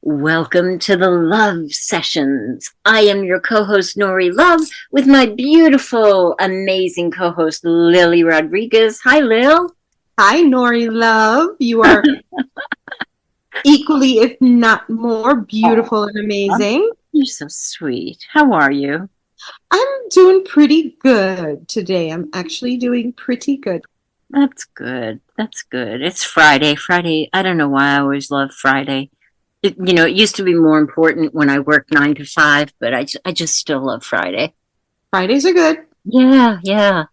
Welcome to the Love Sessions. I am your co-host, Nori Love, with my beautiful, amazing co-host, Lily Rodriguez. Hi, Lil. Hi, Nori Love. You are equally, if not more, beautiful and amazing. You're so sweet. How are you? I'm doing pretty good today. I'm actually doing pretty good. That's good. That's good. It's Friday. Friday, I don't know why I always love Friday. It used to be more important when I worked 9 to 5, but I just still love Friday. Fridays are good. Yeah, yeah.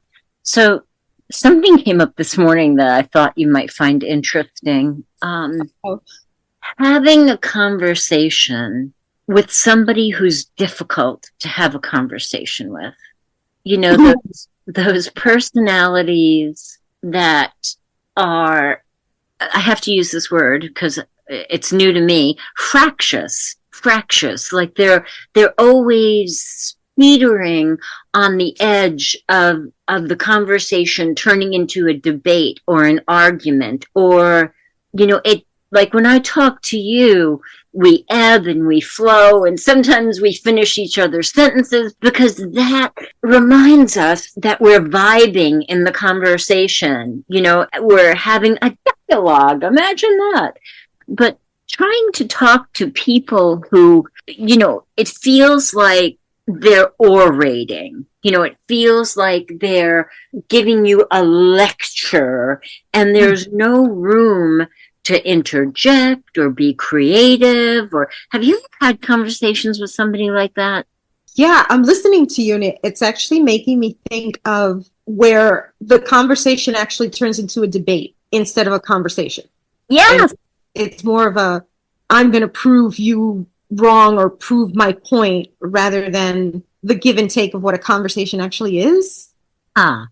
So something came up this morning that I thought you might find interesting. Oh. Having a conversation with somebody who's difficult to have a conversation with. You know, those personalities that are, I have to use this word because it's new to me, fractious, like they're always teetering on the edge of the conversation turning into a debate or an argument, or it, like when I talk to you, we ebb and we flow, and sometimes we finish each other's sentences because that reminds us that we're vibing in the conversation. We're having a dialogue. Imagine that. But trying to talk to people who, it feels like they're orating. It feels like they're giving you a lecture, and there's no room to interject or be creative. Or have you had conversations with somebody like that? Yeah, I'm listening to you, and it's actually making me think of where the conversation actually turns into a debate instead of a conversation. Yeah. It's more of a, I'm going to prove you wrong or prove my point rather than the give and take of what a conversation actually is. I'm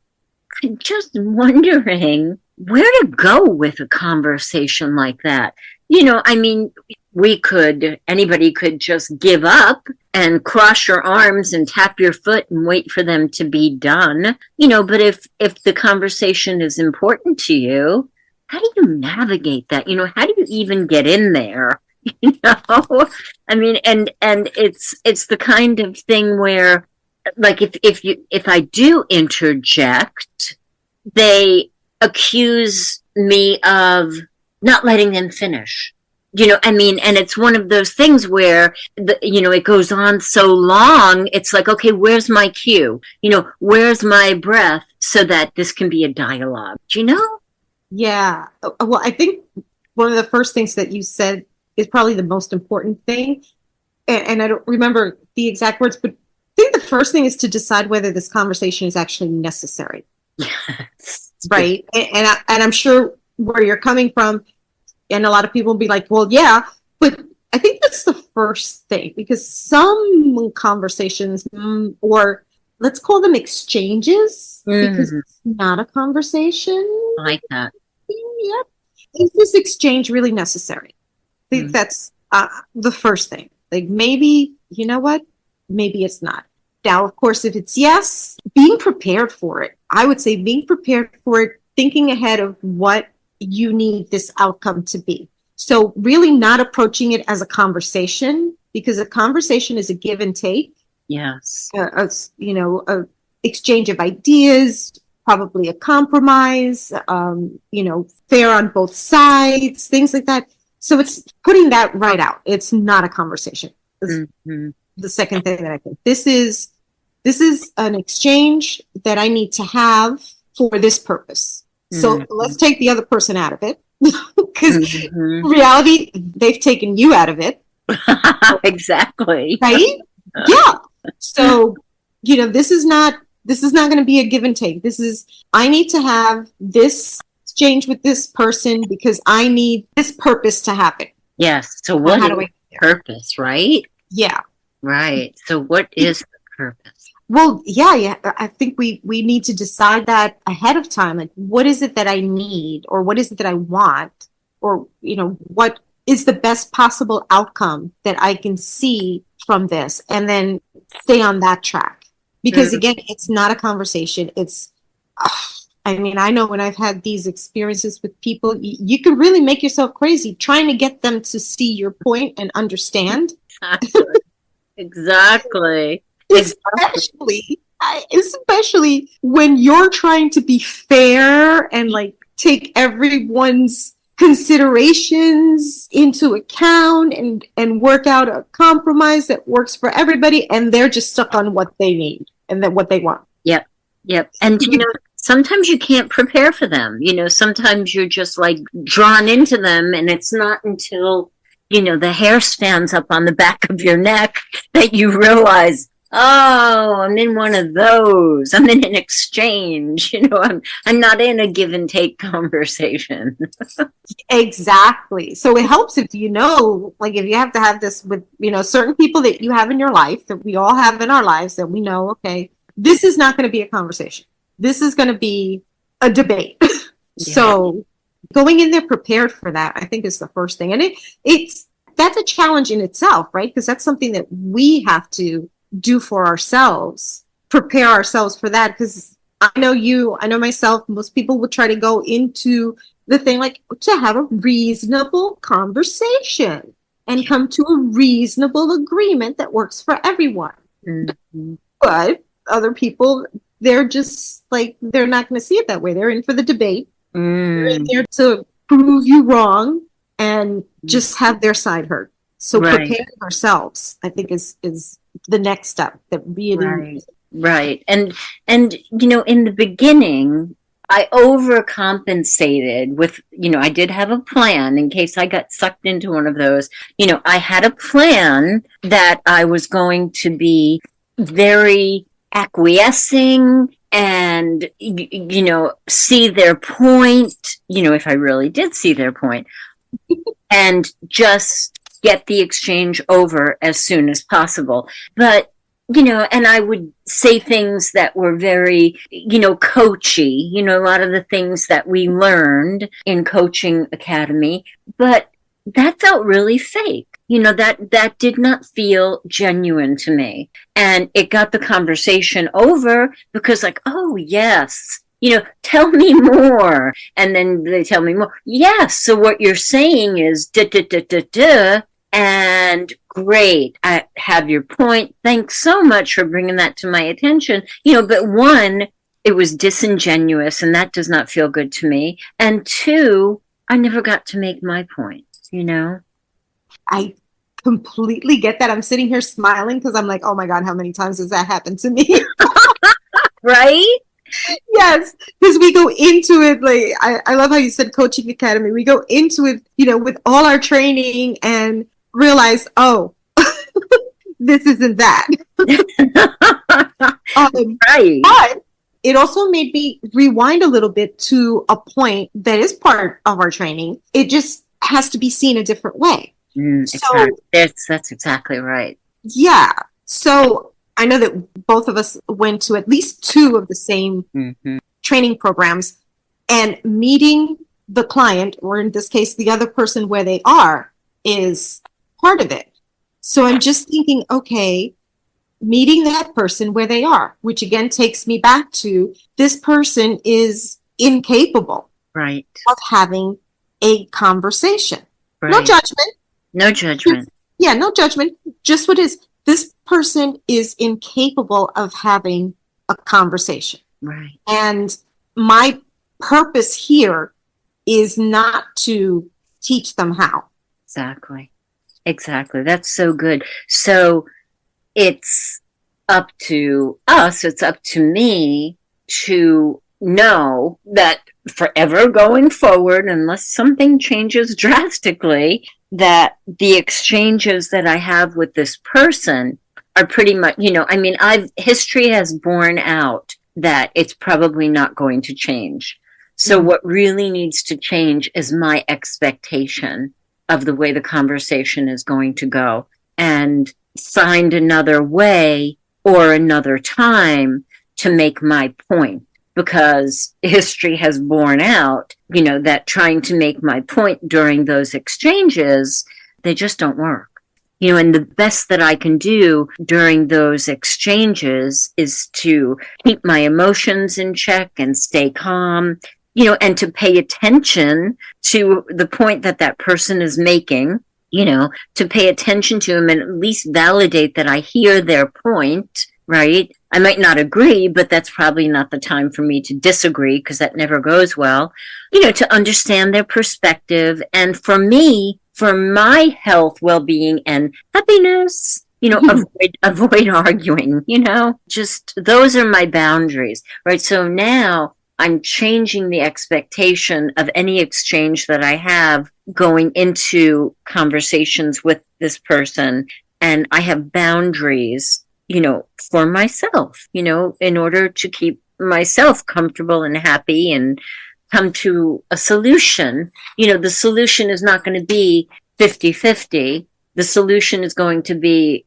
just wondering where to go with a conversation like that. I mean, anybody could just give up and cross your arms and tap your foot and wait for them to be done. But if the conversation is important to you, how do you navigate that? How do you even get in there? I mean, and it's the kind of thing where, like, if I do interject, they accuse me of not letting them finish. I mean, and it's one of those things where it goes on so long. It's like, okay, where's my cue? Where's my breath so that this can be a dialogue? Do you know? Yeah. Well, I think one of the first things that you said is probably the most important thing. And I don't remember the exact words, but I think the first thing is to decide whether this conversation is actually necessary. Yes. Right. And I'm sure where you're coming from, and a lot of people will be like, well, yeah, but I think that's the first thing, because some conversations, or let's call them exchanges, because it's not a conversation. I like that. Yep. Is this exchange really necessary? I think that's the first thing. Like, maybe, you know what? Maybe it's not. Now, of course, if it's yes, being prepared for it. I would say being prepared for it, thinking ahead of what you need this outcome to be. So really not approaching it as a conversation, because a conversation is a give and take. Yes. A exchange of ideas, probably a compromise, fair on both sides, things like that. So it's putting that right out. It's not a conversation. The second thing that I think, this is an exchange that I need to have for this purpose. So let's take the other person out of it, because reality, they've taken you out of it. Exactly. Right? Yeah. So, this is not going to be a give and take. I need to have this exchange with this person because I need this purpose to happen. Yes. So what is the purpose, right? Yeah. Right. So what is the purpose? Well, yeah. I think we need to decide that ahead of time. Like, what is it that I need, or what is it that I want, or, what is the best possible outcome that I can see from this, and then stay on that track. Because again, it's not a conversation. It's I mean, I know when I've had these experiences with people, you can really make yourself crazy trying to get them to see your point and understand. Exactly. Exactly. Exactly. Especially when you're trying to be fair and like take everyone's considerations into account and work out a compromise that works for everybody, and they're just stuck on what they need and then what they want. Yep. Yep. And, sometimes you can't prepare for them. Sometimes you're just like drawn into them, and it's not until, the hair stands up on the back of your neck that you realize, oh, I'm in one of those. I'm in an exchange. I'm not in a give and take conversation. Exactly. So it helps if like if you have to have this with, certain people that you have in your life, that we all have in our lives, that we know, okay, this is not going to be a conversation. This is going to be a debate. Yeah. So going in there prepared for that, I think, is the first thing. And that's a challenge in itself, right? Because that's something that we have to do for ourselves, prepare ourselves for that. Because I know myself, most people would try to go into the thing like to have a reasonable conversation and come to a reasonable agreement that works for everyone. Mm-hmm. But other people, they're just like, they're not going to see it that way. They're in for the debate. They're in there to prove you wrong and just have their side heard. So preparing ourselves, I think, is the next step that really right. And in the beginning, I overcompensated with, I did have a plan in case I got sucked into one of those. I had a plan that I was going to be very acquiescing and, see their point, if I really did see their point, and just get the exchange over as soon as possible. But, and I would say things that were very, coachy, a lot of the things that we learned in Coaching Academy, but that felt really fake. That did not feel genuine to me. And it got the conversation over because like, oh, yes, tell me more. And then they tell me more. Yes. So what you're saying is da, da, da, da, da. And great. I have your point. Thanks so much for bringing that to my attention. But one, it was disingenuous and that does not feel good to me. And two, I never got to make my point, I completely get that. I'm sitting here smiling because I'm like, oh my God, how many times has that happened to me? Right? Yes, because we go into it like I love how you said Coaching Academy. We go into it, with all our training and realize, oh, this isn't that. Right. But it also made me rewind a little bit to a point that is part of our training. It just has to be seen a different way. Exactly. That's exactly right. Yeah. So I know that both of us went to at least two of the same training programs, and meeting the client, or in this case, the other person where they are, is part of it. So I'm just thinking, okay, meeting that person where they are, which again takes me back to this person is incapable of having a conversation. Right. No judgment. No judgment. Yeah, no judgment. Just what is. This person is incapable of having a conversation. Right. And my purpose here is not to teach them how. Exactly. That's so good. So it's up to us, it's up to me to know that forever going forward, unless something changes drastically, that the exchanges that I have with this person are pretty much, history has borne out that it's probably not going to change. So what really needs to change is my expectation of the way the conversation is going to go, and find another way or another time to make my point. Because history has borne out, that trying to make my point during those exchanges, they just don't work. And the best that I can do during those exchanges is to keep my emotions in check and stay calm, and to pay attention to the point that that person is making, to pay attention to them and at least validate that I hear their point, right? I might not agree, but that's probably not the time for me to disagree because that never goes well, to understand their perspective. And for me, for my health, well-being, and happiness, avoid arguing, just those are my boundaries, right? So now I'm changing the expectation of any exchange that I have going into conversations with this person. And I have boundaries, for myself, in order to keep myself comfortable and happy and come to a solution. The solution is not going to be 50-50. The solution is going to be,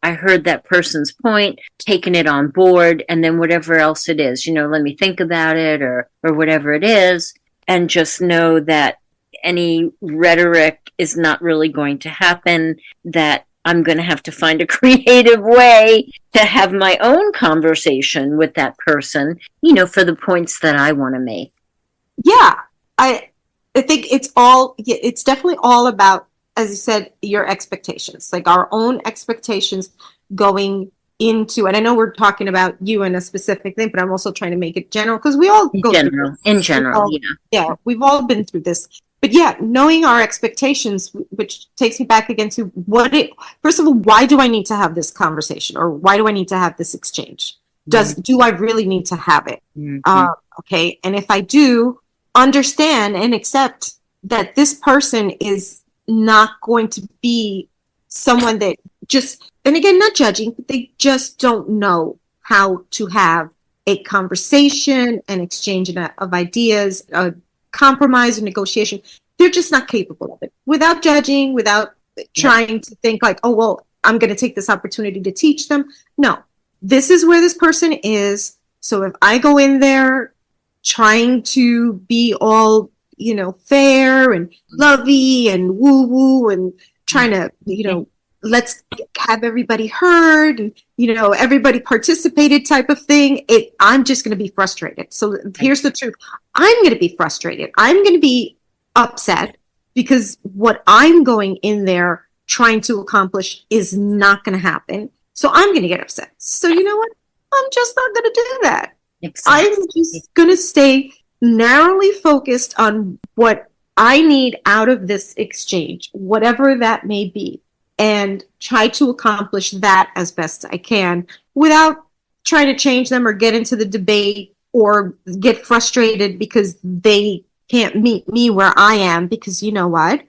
I heard that person's point, taking it on board, and then whatever else it is, let me think about it or whatever it is, and just know that any rhetoric is not really going to happen, that I'm going to have to find a creative way to have my own conversation with that person, for the points that I want to make. Yeah, I think it's definitely all about, as you said, your expectations, like our own expectations going into, and I know we're talking about you in a specific thing, but I'm also trying to make it general because we all go through this. In general, yeah, we've all been through this. But yeah, knowing our expectations, which takes me back again to first of all, why do I need to have this conversation, or why do I need to have this exchange? Do I really need to have it? Mm-hmm. Okay, and if I do, understand and accept that this person is not going to be someone that just, and again, not judging, but they just don't know how to have a conversation, an exchange of ideas, a compromise or negotiation. They're just not capable of it. Without judging, without trying to think like, oh, well, I'm going to take this opportunity to teach them. No, this is where this person is. So if I go in there trying to be all, fair and lovey and woo-woo and trying to, let's have everybody heard and, everybody participated type of thing, I'm just going to be frustrated. So here's the truth. I'm going to be frustrated. I'm going to be upset because what I'm going in there trying to accomplish is not going to happen. So I'm going to get upset. So you know what? I'm just not going to do that. Exactly. I'm just going to stay narrowly focused on what I need out of this exchange, whatever that may be, and try to accomplish that as best I can without trying to change them or get into the debate or get frustrated because they can't meet me where I am, because you know what?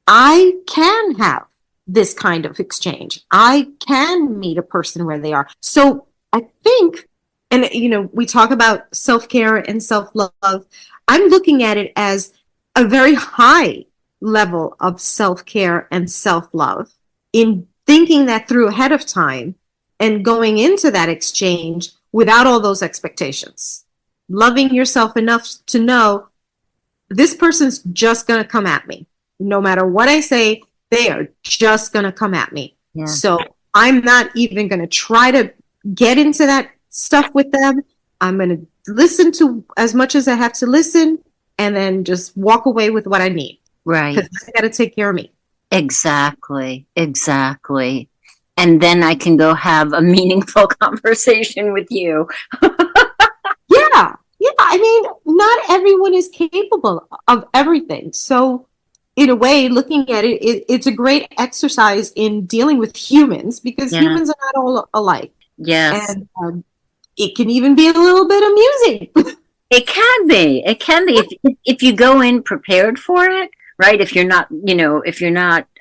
I can have this kind of exchange. I can meet a person where they are. So I think, and we talk about self-care and self-love. I'm looking at it as a very high level of self-care and self-love in thinking that through ahead of time and going into that exchange without all those expectations. Loving yourself enough to know this person's just going to come at me. No matter what I say, they are just going to come at me. Yeah. So I'm not even going to try to get into that stuff with them. I'm going to listen to as much as I have to listen and then just walk away with what I need. Right. Because I got to take care of me. Exactly. And then I can go have a meaningful conversation with you. Yeah. I mean, not everyone is capable of everything. So in a way, looking at it, it's a great exercise in dealing with humans, because humans are not all alike. Yes. And it can even be a little bit amusing. It can be. If you go in prepared for it, right? If you're not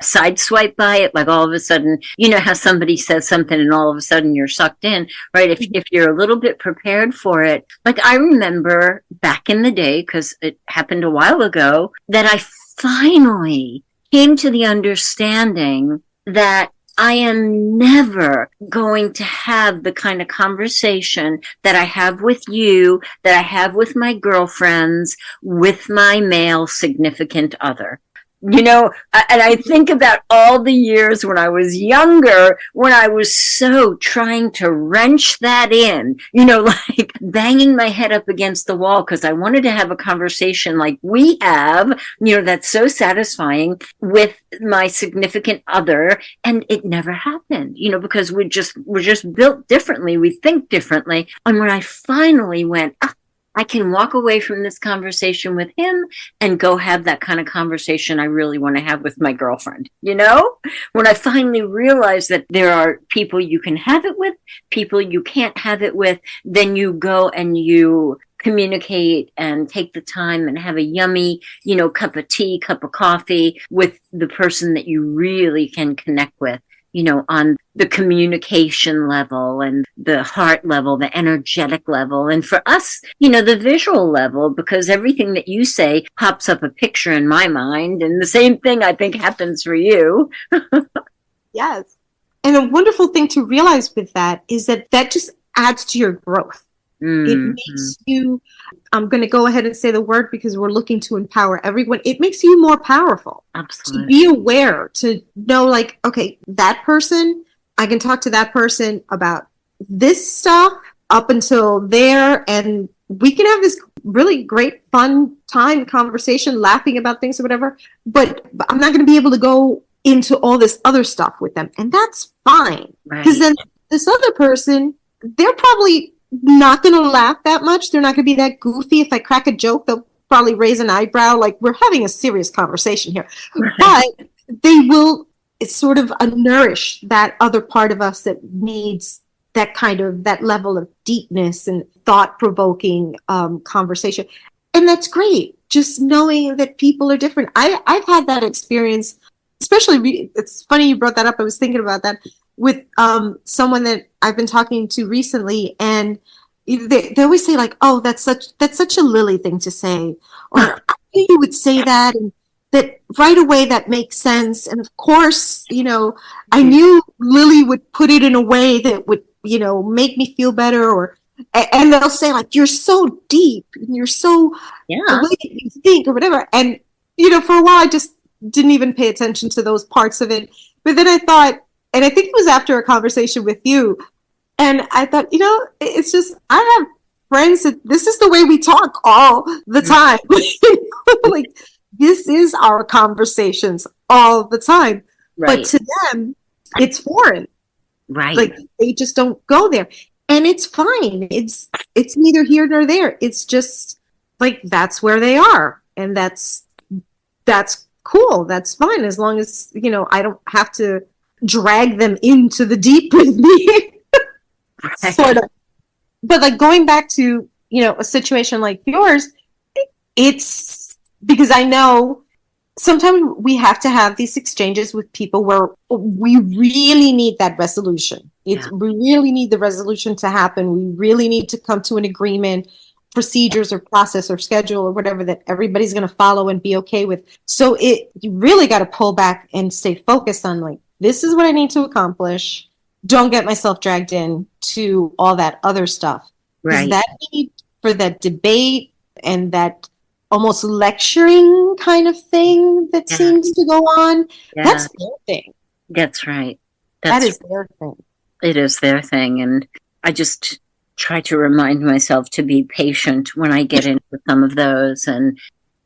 sideswiped by it, like all of a sudden, how somebody says something and all of a sudden you're sucked in, right? If you're a little bit prepared for it, like I remember back in the day, because it happened a while ago, that I finally came to the understanding that I am never going to have the kind of conversation that I have with you, that I have with my girlfriends, with my male significant other. And I think about all the years when I was younger, when I was so trying to wrench that in, like banging my head up against the wall because I wanted to have a conversation like we have, that's so satisfying with my significant other. And it never happened, because we're just built differently. We think differently. And when I finally went, I can walk away from this conversation with him and go have that kind of conversation I really want to have with my girlfriend. When I finally realized that there are people you can have it with, people you can't have it with, then you go and you communicate and take the time and have a yummy, cup of tea, cup of coffee with the person that you really can connect with. On the communication level and the heart level, the energetic level. And for us, the visual level, because everything that you say pops up a picture in my mind. And the same thing I think happens for you. Yes. And a wonderful thing to realize with that is that just adds to your growth. It makes you, I'm going to go ahead and say the word because we're looking to empower everyone. It makes you more powerful. Absolutely. To be aware, to know like, okay, that person, I can talk to that person about this stuff up until there. And we can have this really great, fun time conversation, laughing about things or whatever. But I'm not going to be able to go into all this other stuff with them. And that's fine. Because then this other person, they're probably not going to laugh that much. They're not going to be that goofy. If I crack a joke, they'll probably raise an eyebrow. Like, we're having a serious conversation here. But they will sort of nourish that other part of us that needs that level of deepness and thought-provoking conversation. And that's great. Just knowing that people are different. I've had that experience, especially, it's funny you brought that up. I was thinking about that with someone that I've been talking to recently, and they always say like, "Oh, that's such a Lily thing to say," or "I knew you would say that," and that right away that makes sense. And of course, I knew Lily would put it in a way that would, make me feel better. Or and they'll say like, "You're so deep, and you're so the way that you think," or whatever. And for a while, I just didn't even pay attention to those parts of it. But then I thought. And I think it was after a conversation with you. And I thought, it's just, I have friends that this is the way we talk all the time. Like, this is our conversations all the time. Right. But to them, it's foreign. Right. Like, they just don't go there. And it's fine. It's neither here nor there. It's just like, that's where they are. And that's cool. That's fine. As long as, I don't have to drag them into the deep with me. Sort of. But like going back to, a situation like yours, it's because I know sometimes we have to have these exchanges with people where we really need that resolution. We really need the resolution to happen. We really need to come to an agreement, procedures or process or schedule or whatever that everybody's going to follow and be okay with. So you really got to pull back and stay focused on like, this is what I need to accomplish. Don't get myself dragged in to all that other stuff. Right. That need for that debate and that almost lecturing kind of thing that seems to go on, that's their thing. That's right. That is their thing. It is their thing. And I just try to remind myself to be patient when I get into some of those. And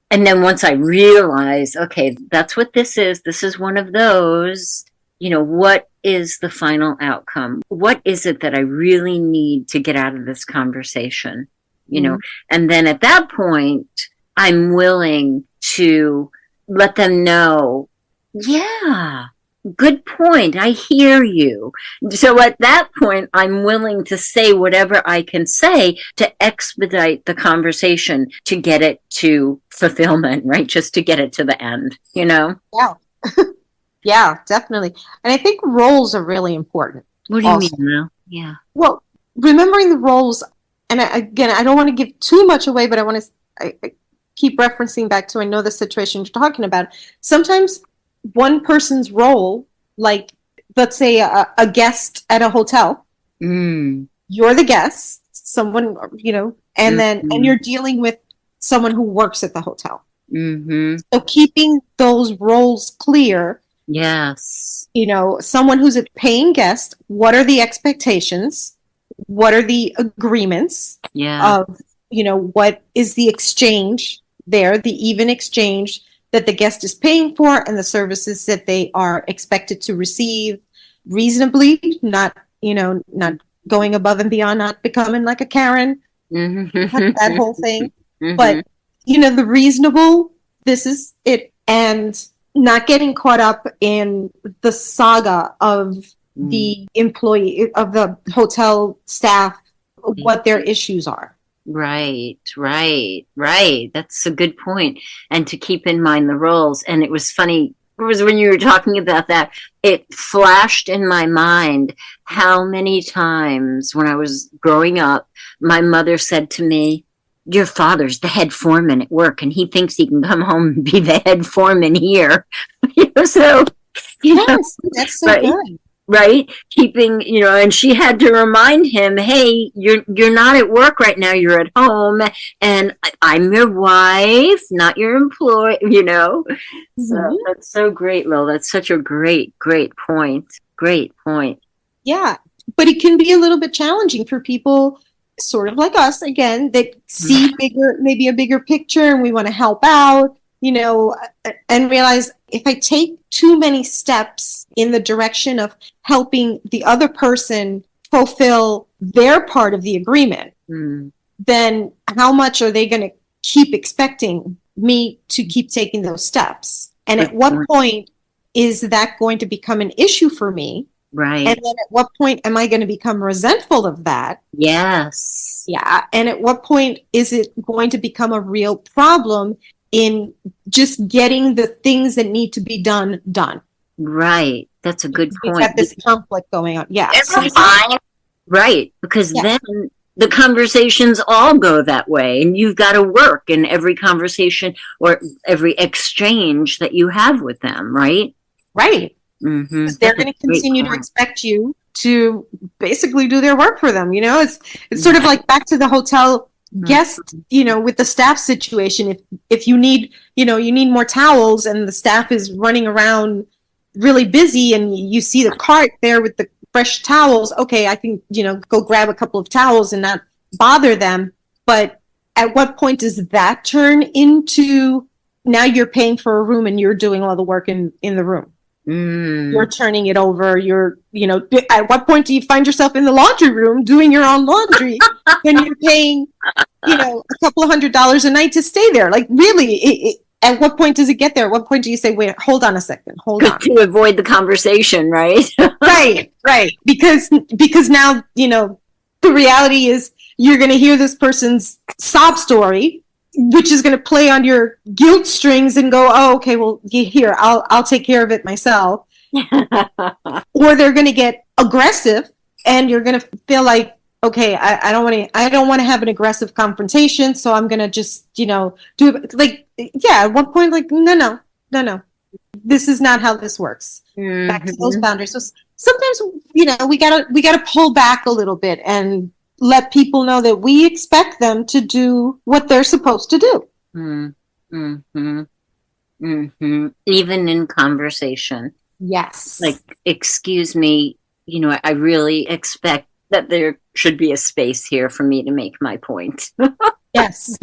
then once I realize, okay, that's what this is one of those, what is the final outcome? What is it that I really need to get out of this conversation? And then at that point, I'm willing to let them know, yeah, good point. I hear you. So at that point, I'm willing to say whatever I can say to expedite the conversation to get it to fulfillment, right? Just to get it to the end, Yeah. Yeah, definitely. And I think roles are really important. What do you mean, Mel? Yeah. Well, remembering the roles, and I don't want to give too much away, but I keep referencing back to, I know the situation you're talking about. Sometimes one person's role, like, let's say a guest at a hotel, you're the guest, someone, and then, and you're dealing with someone who works at the hotel. Mm-hmm. So keeping those roles clear, Yes. someone who's a paying guest, what are the expectations? What are the agreements Yeah. of, what is the exchange there, the even exchange that the guest is paying for and the services that they are expected to receive reasonably, not going above and beyond, not becoming like a Karen, that Mm-hmm. whole thing. Mm-hmm. But, the reasonable, this is it. And not getting caught up in the saga of the employee, of the hotel staff, what their issues are. Right, right, right. That's a good point. And to keep in mind the roles. And it was funny, it was when you were talking about that, it flashed in my mind how many times when I was growing up, my mother said to me, your father's the head foreman at work, and he thinks he can come home and be the head foreman here. So, Yes, that's so right? good. Right, keeping, and she had to remind him, hey, you're not at work right now, you're at home, and I'm your wife, not your employee. So Mhm. that's so great, Lil. That's such a great point. Yeah, but it can be a little bit challenging for people sort of like us, again, that see maybe a bigger picture, and we want to help out, and realize if I take too many steps in the direction of helping the other person fulfill their part of the agreement, Mm. then how much are they going to keep expecting me to keep taking those steps? And at what point is that going to become an issue for me? Right. And then at what point am I going to become resentful of that? Yes. Yeah. And at what point is it going to become a real problem in just getting the things that need to be done? Right. That's a good We've point. got this conflict going on. Yeah. Right. Because Yeah. then the conversations all go that way, and you've got to work in every conversation or every exchange that you have with them, right? Right. Mm-hmm. They're going to continue to expect you to basically do their work for them. It's sort of like back to the hotel guest, with the staff situation. If you need, you need more towels and the staff is running around really busy and you see the cart there with the fresh towels, okay, I can, go grab a couple of towels and not bother them. But at what point does that turn into now you're paying for a room and you're doing all the work in the room? You're turning it over. At what point do you find yourself in the laundry room doing your own laundry when you're paying, a couple of $100s a night to stay there? Like, really, at what point does it get there? At what point do you say, wait, hold on a second, hold on. To avoid the conversation, right? Right. Because now, the reality is you're going to hear this person's sob story, which is going to play on your guilt strings and go, oh, okay, well, here, I'll take care of it myself. Or they're going to get aggressive and you're going to feel like, okay, I don't want to have an aggressive confrontation. So I'm going to just, do it. Like, yeah, at one point, like, no. This is not how this works. Back to those boundaries. So sometimes, we gotta pull back a little bit and let people know that we expect them to do what they're supposed to do. Even in conversation. Yes. Like, excuse me, I really expect that there should be a space here for me to make my point. Yes.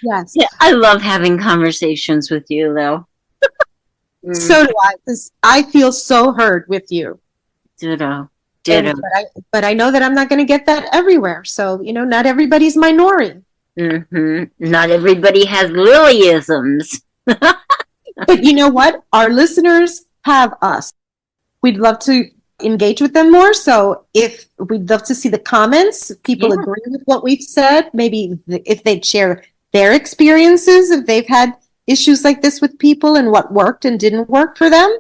Yes. Yeah, I love having conversations with you, though. So do I, because I feel so heard with you. Ditto. But I know that I'm not going to get that everywhere. So, not everybody's my Nori. Not everybody has Lilyisms. But you know what? Our listeners have us. We'd love to engage with them more. So we'd love to see the comments. If people agree with what we've said. Maybe if they'd share their experiences, if they've had issues like this with people and what worked and didn't work for them,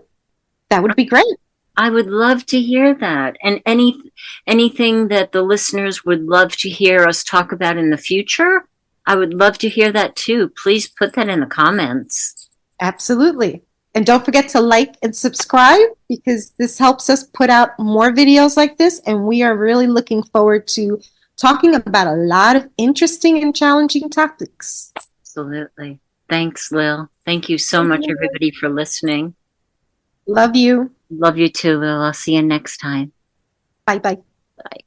that would be great. I would love to hear that. And anything that the listeners would love to hear us talk about in the future, I would love to hear that too. Please put that in the comments. Absolutely. And don't forget to like and subscribe because this helps us put out more videos like this. And we are really looking forward to talking about a lot of interesting and challenging topics. Absolutely. Thanks, Lil. Thank you so much, everybody, for listening. Love you. Love you too, Lil. I'll see you next time. Bye bye. Bye.